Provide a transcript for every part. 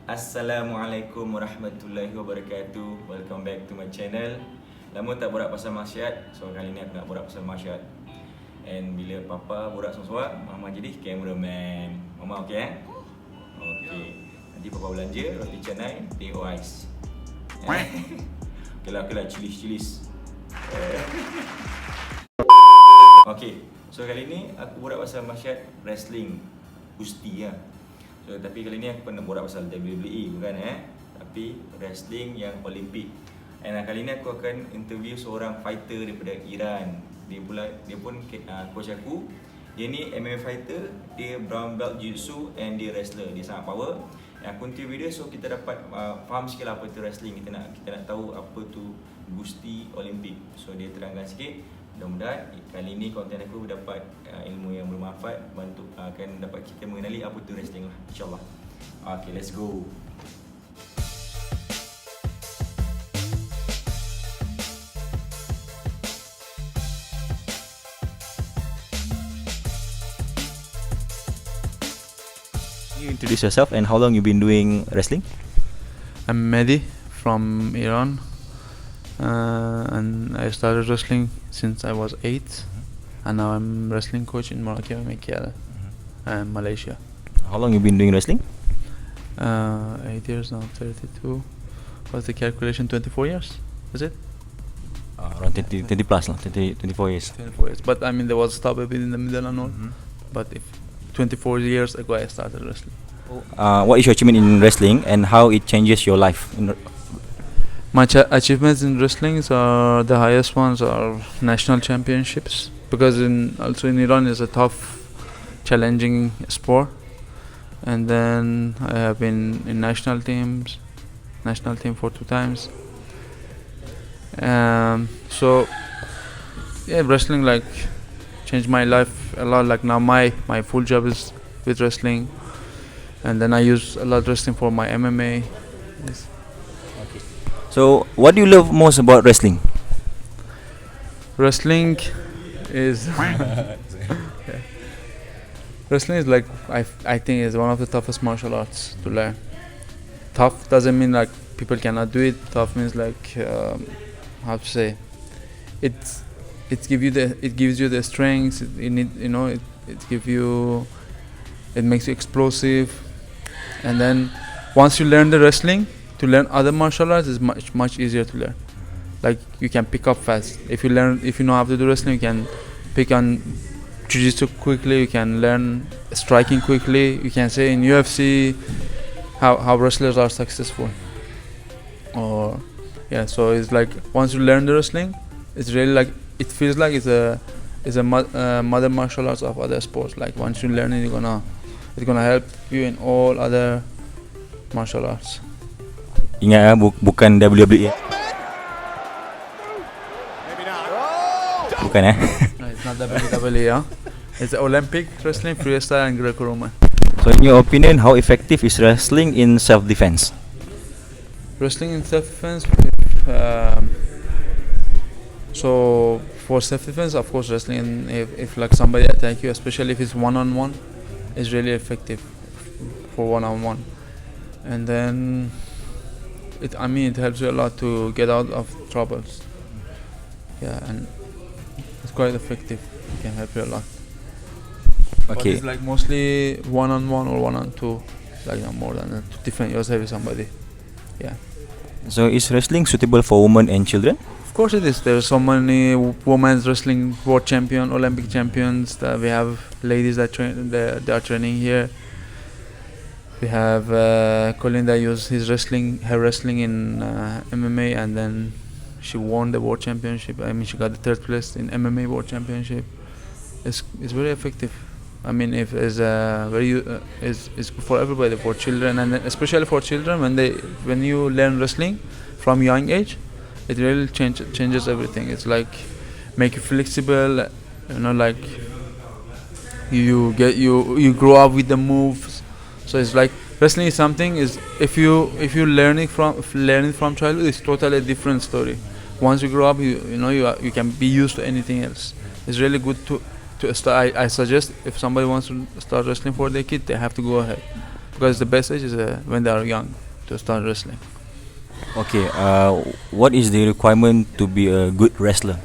Assalamualaikum warahmatullahi wabarakatuh. Welcome back to my channel. Lama tak borak pasal masyarakat, so kali ni aku nak borak pasal masyarakat. And bila papa borak sesuatu, mama jadi cameraman. Mama okey eh? Okey. Nanti papa belanja roti canai, teh ais. Okey lah, cilis. Okey. So kali ni aku borak pasal masyarakat wrestling Gusti lah. So, tapi kali ni aku nak borak pasal WWE bukan tapi wrestling yang Olimpik. Dan kali ni aku akan interview seorang fighter daripada Iran. Dia pun coach aku. Dia ni MMA fighter, dia brown belt jiu-jitsu and dia wrestler. Dia sangat power. Yang aku interview dia, so kita dapat faham sikit lah apa tu wrestling. Kita nak tahu apa tu Gusti Olimpik. So dia terangkan sikit. Mudah-mudahan kali ni konten aku dapat ilmu yang bermanfaat, bantu akan dapat kita mengenali apa tu wrestling lah, insyaAllah. Okay, let's go. You introduce yourself and how long you been doing wrestling? I'm Mehdi from Iran, and I started wrestling since I was 8, and now I'm wrestling coach in Morocco, and Malaysia. How long you been doing wrestling? 8 years now, 32. What's the calculation? 24 years, is it? Around 20 plus lah, 24 years. 24 years. But I mean, there was a stop a bit in the middle and all. But if 24 years ago I started wrestling. What is your achievement in wrestling and how it changes your life? My achievements in wrestling are the highest ones are national championships, because also in Iran is a tough, challenging sport. And then I have been in national team for 2 times. So yeah, wrestling like changed my life a lot. Like now my full job is with wrestling, and then I use a lot wrestling for my MMA. Yes. So what do you love most about wrestling? Wrestling is wrestling is like I think is one of the toughest martial arts to learn. Tough doesn't mean like people cannot do it. Tough means like how to say it gives you the strength. It makes you explosive, and then once you learn the wrestling, to learn other martial arts is much easier to learn. Like you can pick up fast. If you know how to do wrestling, you can pick on jiu-jitsu quickly. You can learn striking quickly. You can say in UFC how wrestlers are successful. Or yeah, so it's like once you learn the wrestling, it's really like it feels like it's a mother martial arts of other sports. Like once you learn it, it's gonna help you in all other martial arts. Ingat bukan WWE. Bukan No, it's not WWE, yeah. It's Olympic wrestling, freestyle and Greco-Roman. So in your opinion, how effective is wrestling in self-defense? Wrestling in self-defense, so for self-defense, of course, wrestling, if like somebody attack you, especially if it's one-on-one, is really effective for one-on-one. And then it helps you a lot to get out of troubles. Yeah, and it's quite effective. It can help you a lot. Okay. But it's like mostly one-on-one or one-on-two, like no more than to defend yourself with somebody. Yeah. So is wrestling suitable for women and children? Of course it is. There are so many women's wrestling world champion, Olympic champions. We have ladies that they are training here. We have Colin that used her wrestling in MMA, and then she won the world championship. I mean, she got the 3rd place in MMA world championship. It's very effective. I mean, if it's it's good for everybody, for children, and especially for children when you learn wrestling from young age, it really changes everything. It's like make you flexible, like you grow up with the moves. So it's like wrestling is something is if you learn it from childhood, it's totally a different story. Once you grow up, you can be used to anything else. It's really good to start. I suggest if somebody wants to start wrestling for their kid, they have to go ahead. because the best age is when they are young to start wrestling. Okay, what is the requirement to be a good wrestler?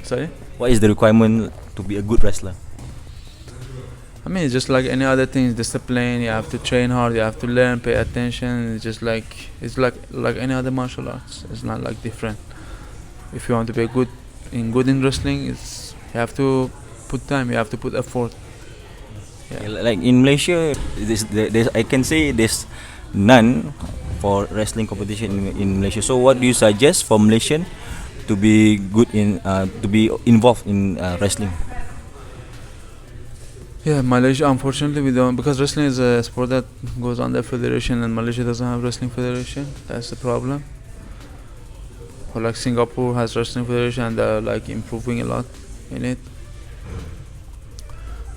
Sorry? What is the requirement to be a good wrestler? I mean, it's just like any other thing, discipline. You have to train hard. You have to learn, pay attention. It's like any other martial arts. It's not like different. If you want to be good in wrestling, you have to put time. You have to put effort. Yeah. Like in Malaysia, there's I can say there's none for wrestling competition in Malaysia. So what do you suggest for Malaysian to be good in to be involved in wrestling? Yeah, Malaysia, unfortunately, we don't, because wrestling is a sport that goes under federation, and Malaysia doesn't have wrestling federation. That's the problem. Or like Singapore has wrestling federation, and they're like improving a lot in it.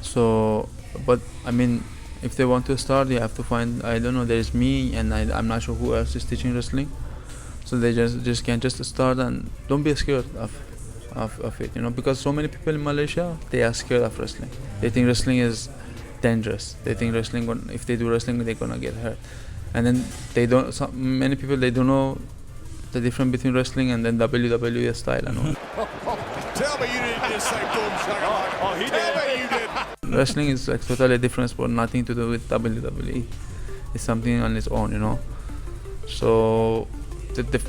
So, but I mean, if they want to start, you have to find, I don't know, there's me, and I'm not sure who else is teaching wrestling. So they just can just start, and don't be scared of it, you know, because so many people in Malaysia, they are scared of wrestling. They think wrestling is dangerous. They think wrestling, if they do wrestling, they're gonna get hurt. And then many people, they don't know the difference between wrestling and then WWE style and all. Tell me you didn't just say boom shakalaka. He did. Tell me you did. Wrestling is like totally different sport, nothing to do with WWE. It's something on its own, you know. So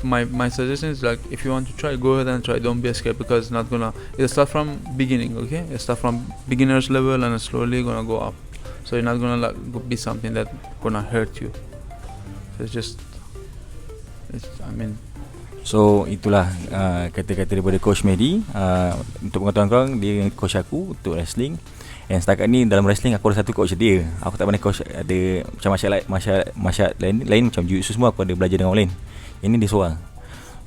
my suggestion is, like, if you want to try, go ahead and try. Don't be scared, because it's not gonna. It'll start from beginning, okay? It'll start from beginners level and slowly gonna go up. So you're not gonna like be something that gonna hurt you. So So itulah kata-kata daripada Coach Mehdi. Untuk pengetahuan korang, dia coach aku untuk wrestling. And setakat ni dalam wrestling aku ada satu coach dia. Aku tak pandai coach, ada macam masyarakat lain macam jiu-jitsu semua, aku ada belajar dengan orang lain. Ini dia seorang.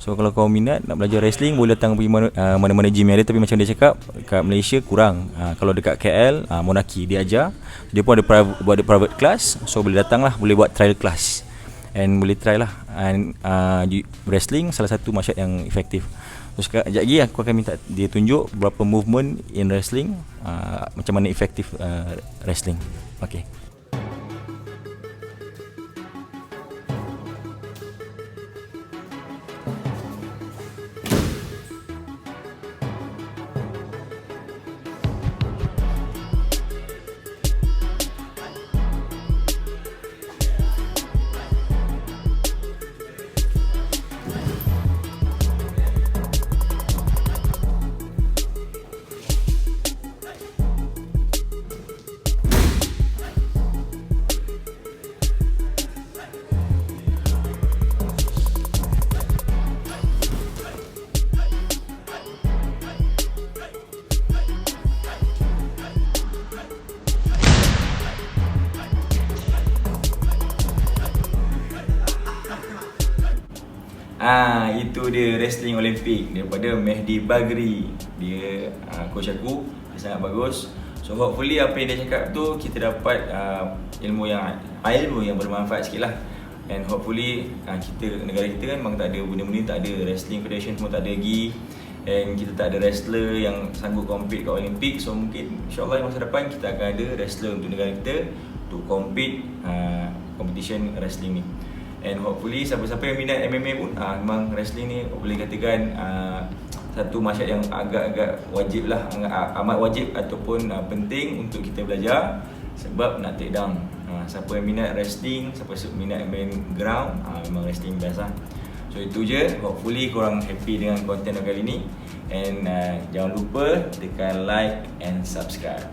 So kalau kau minat nak belajar wrestling, boleh datang pergi mana-mana gym yang ada. Tapi macam dia cakap, kat Malaysia kurang. Kalau dekat KL, Monarchy dia ajar. Dia pun ada private class. So boleh datang lah, boleh buat trial class. And boleh try lah. And wrestling salah satu martial yang efektif. So sekejap lagi aku akan minta dia tunjuk beberapa movement in wrestling, macam mana efektif wrestling. Okay. Itu dia wrestling Olimpik daripada Mehdi Bagri. Dia coach aku, dia sangat bagus. So hopefully apa yang dia cakap tu kita dapat ilmu yang bermanfaat sikit lah. And hopefully negara kita kan memang tak ada benda-benda, tak ada wrestling federation, semua tak ada lagi. And kita tak ada wrestler yang sanggup compete kat Olimpik. So mungkin insyaAllah masa depan kita akan ada wrestler untuk negara kita to compete competition wrestling ni. And hopefully siapa-siapa yang minat MMA pun, memang wrestling ni boleh katakan satu martial yang agak-agak wajib lah, amat wajib ataupun penting untuk kita belajar, sebab nak take down. Siapa yang minat wrestling, siapa yang minat main ground, memang wrestling best lah. So itu je, hopefully korang happy dengan konten kali ni. And jangan lupa tekan like and subscribe.